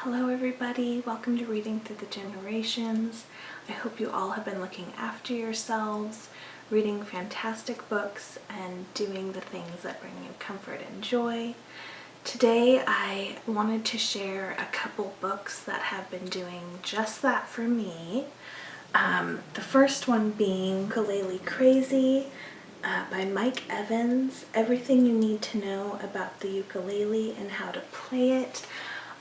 Hello everybody, welcome to Reading Through the Generations. I hope you all have been looking after yourselves, reading fantastic books, and doing the things that bring you comfort and joy. Today I wanted to share a couple books that have been doing just that for me. The first one being Ukulele Crazy by Mike Evans. Everything you need to know about the ukulele and how to play it.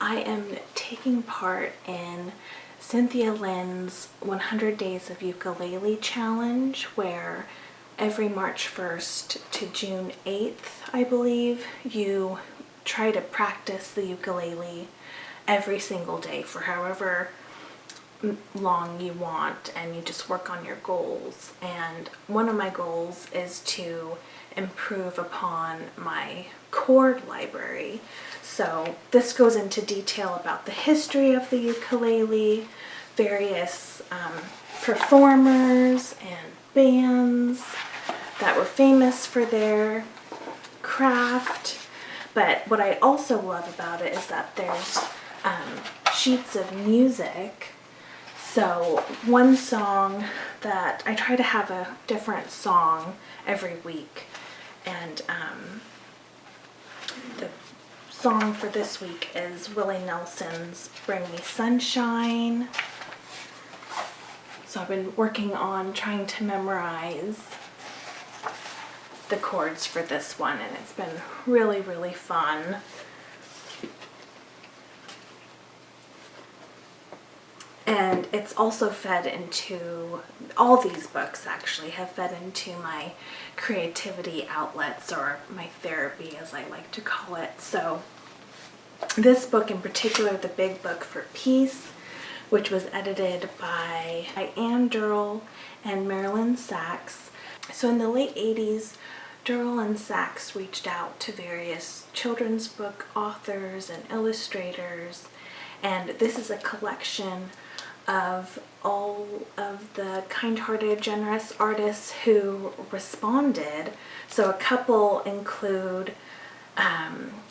I am taking part in Cynthia Lynn's 100 Days of Ukulele Challenge, where every March 1st to June 8th, I believe, you try to practice the ukulele every single day for however long you want, and you just work on your goals. And one of my goals is to improve upon my chord library. So this goes into detail about the history of the ukulele, various performers and bands that were famous for their craft. But what I also love about it is that there's sheets of music. So one song that I try to have a different song every week, and the song for this week is Willie Nelson's Bring Me Sunshine. So I've been working on trying to memorize the chords for this one, and it's been really, really fun. And it's also fed into, all these books actually have fed into my creativity outlets, or my therapy as I like to call it. So this book in particular, The Big Book for Peace, which was edited by Durell and Marilyn Sachs. So in the late 80s, Durell and Sachs reached out to various children's book authors and illustrators, and this is a collection of all of the kind-hearted, generous artists who responded. So a couple include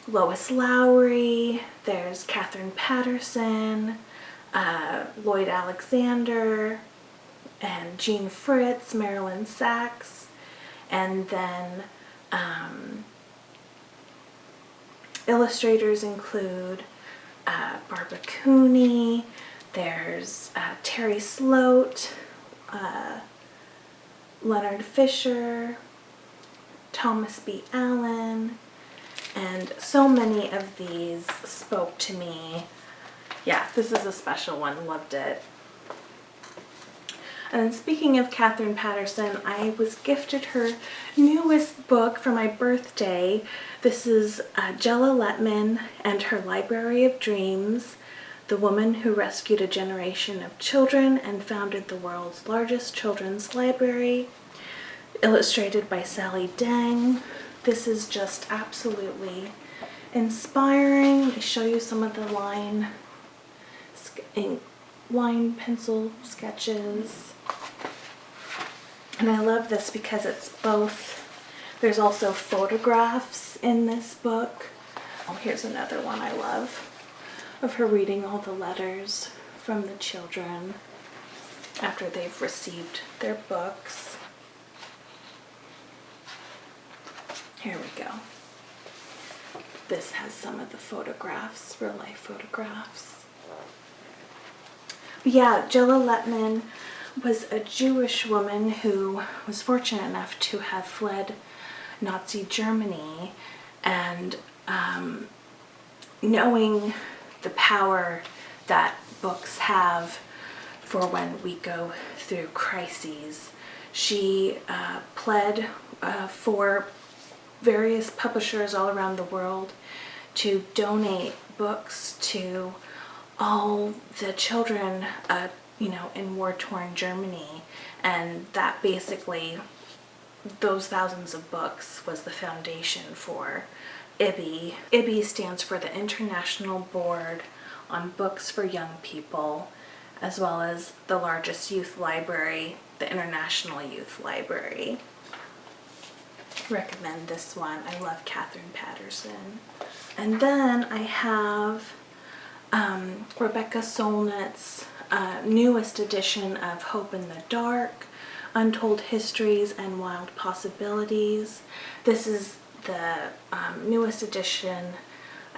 Lois Lowry, there's Katherine Paterson, Lloyd Alexander, and Jean Fritz, Marilyn Sachs, and then illustrators include Barbara Cooney, there's Terry Sloat, Leonard Fisher, Thomas B. Allen, and so many of these spoke to me. Yeah, this is a special one, loved it. And speaking of Katherine Paterson, I was gifted her newest book for my birthday. This is Jella Lepman and Her Library of Dreams, the woman who rescued a generation of children and founded the world's largest children's library, illustrated by Sally Deng. This is just absolutely inspiring. Let me show you some of the line pencil sketches. And I love this because it's both, there's also photographs in this book. Oh, here's another one I love, of her reading all the letters from the children after they've received their books. Here we go. This has some of the photographs, real life photographs. But yeah, Jella Lepman was a Jewish woman who was fortunate enough to have fled Nazi Germany, and knowing the power that books have for when we go through crises, she pled for various publishers all around the world to donate books to all the children in war-torn Germany. And that basically, those thousands of books was the foundation for IBI. IBI stands for the International Board on Books for Young People, as well as the largest youth library, the International Youth Library. Recommend this one. I love Katherine Paterson. And then I have Rebecca Solnit's newest edition of Hope in the Dark, Untold Histories and Wild Possibilities. This is the newest edition.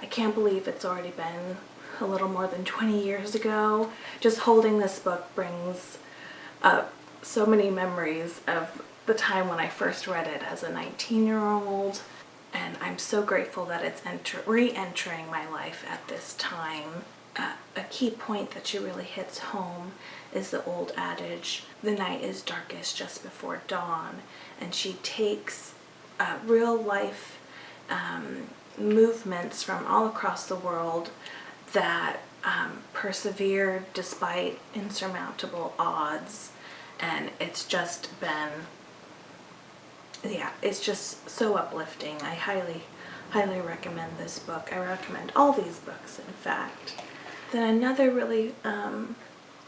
I can't believe it's already been a little more than 20 years ago. Just holding this book brings up so many memories of the time when I first read it as a 19-year-old. And I'm so grateful that it's re-entering my life at this time. A key point that she really hits home is the old adage, the night is darkest just before dawn. And she takes real life movements from all across the world that persevered despite insurmountable odds. And it's just been, yeah, it's just so uplifting. I highly recommend this book. I recommend all these books, in fact. Then another really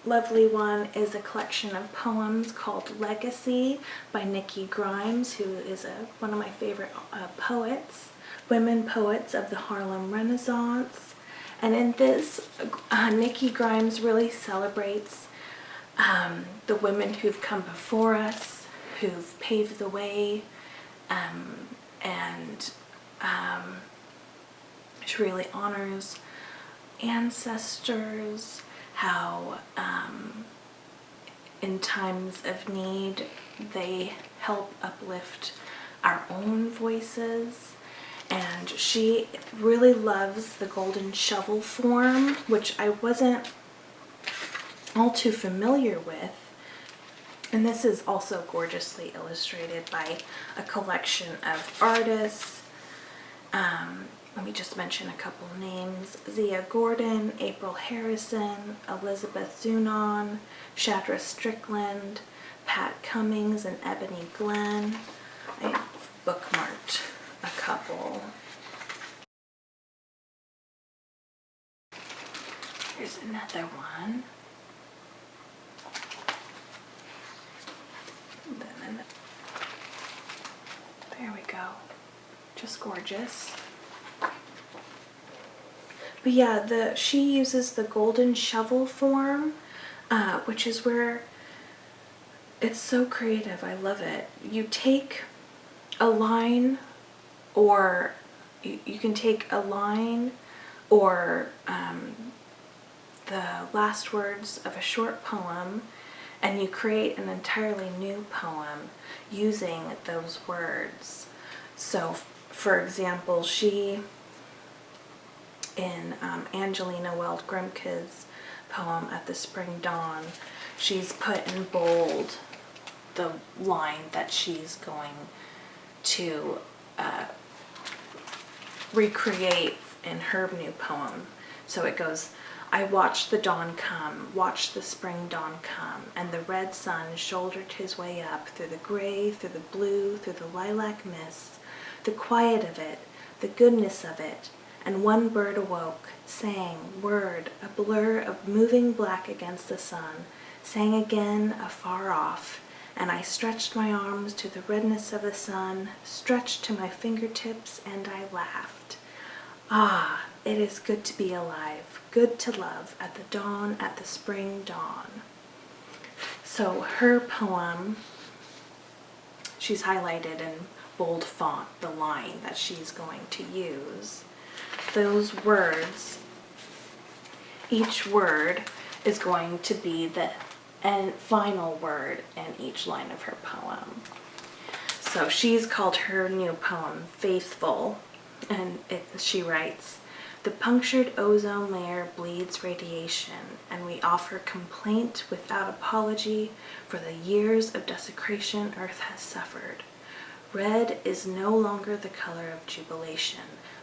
lovely one is a collection of poems called Legacy by Nikki Grimes, who is one of my favorite poets, women poets of the Harlem Renaissance. And in this, Nikki Grimes really celebrates the women who've come before us, who've paved the way, and she really honors ancestors, how in times of need they help uplift our own voices. And she really loves the golden shovel form, which I wasn't all too familiar with. And this is also gorgeously illustrated by a collection of artists. Let me just mention a couple names: Zia Gordon, April Harrison, Elizabeth Zunon, Shadra Strickland, Pat Cummings, and Ebony Glenn. I have bookmarked a couple. Here's another one. There we go. Just gorgeous. But yeah, she uses the golden shovel form, which is where it's so creative. I love it. You take a line, or you can take a line or the last words of a short poem, and you create an entirely new poem using those words. So, for example, in Angelina Weld Grimke's poem At the Spring Dawn, she's put in bold the line that she's going to recreate in her new poem. So it goes, I watched the dawn come, watched the spring dawn come, and the red sun shouldered his way up through the gray, through the blue, through the lilac mists, the quiet of it, the goodness of it, and one bird awoke, sang, word, a blur of moving black against the sun, sang again afar off, and I stretched my arms to the redness of the sun, stretched to my fingertips, and I laughed. Ah, it is good to be alive, good to love at the dawn, at the spring dawn. So her poem, she's highlighted in bold font the line that she's going to use. Those words, each word is going to be the final word in each line of her poem. So she's called her new poem Faithful, and she writes, the punctured ozone layer bleeds radiation, and we offer complaint without apology for the years of desecration Earth has suffered. Red is no longer the color of jubilation,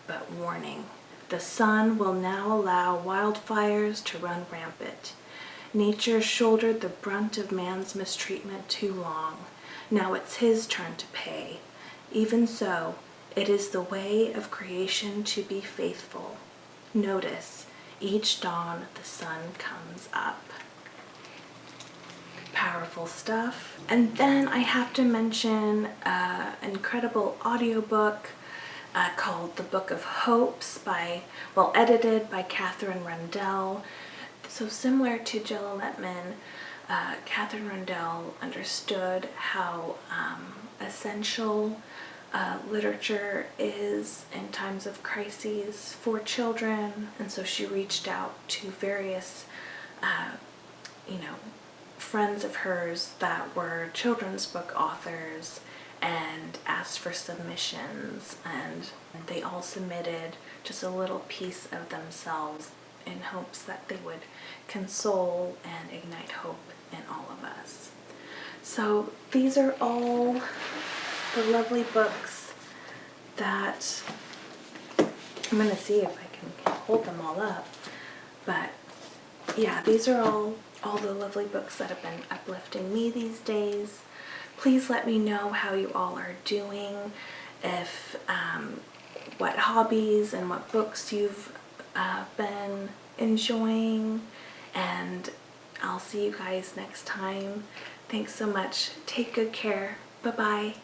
but warning. The sun will now allow wildfires to run rampant. Nature shouldered the brunt of man's mistreatment too long. Now it's his turn to pay. Even so, it is the way of creation to be faithful. Notice, each dawn the sun comes up. Powerful stuff. And then I have to mention an incredible audiobook called The Book of Hopes edited by Katherine Rundell. So similar to Jella Lepman, Katherine Rundell understood how essential literature is in times of crises for children, and so she reached out to various friends of hers that were children's book authors and asked for submissions, and they all submitted just a little piece of themselves in hopes that they would console and ignite hope in all of us. So these are all the lovely books that I'm going to see if I can hold them all up. But yeah, these are all the lovely books that have been uplifting me these days. Please let me know how you all are doing, if what hobbies and what books you've been enjoying, and I'll see you guys next time. Thanks so much. Take good care. Bye-bye.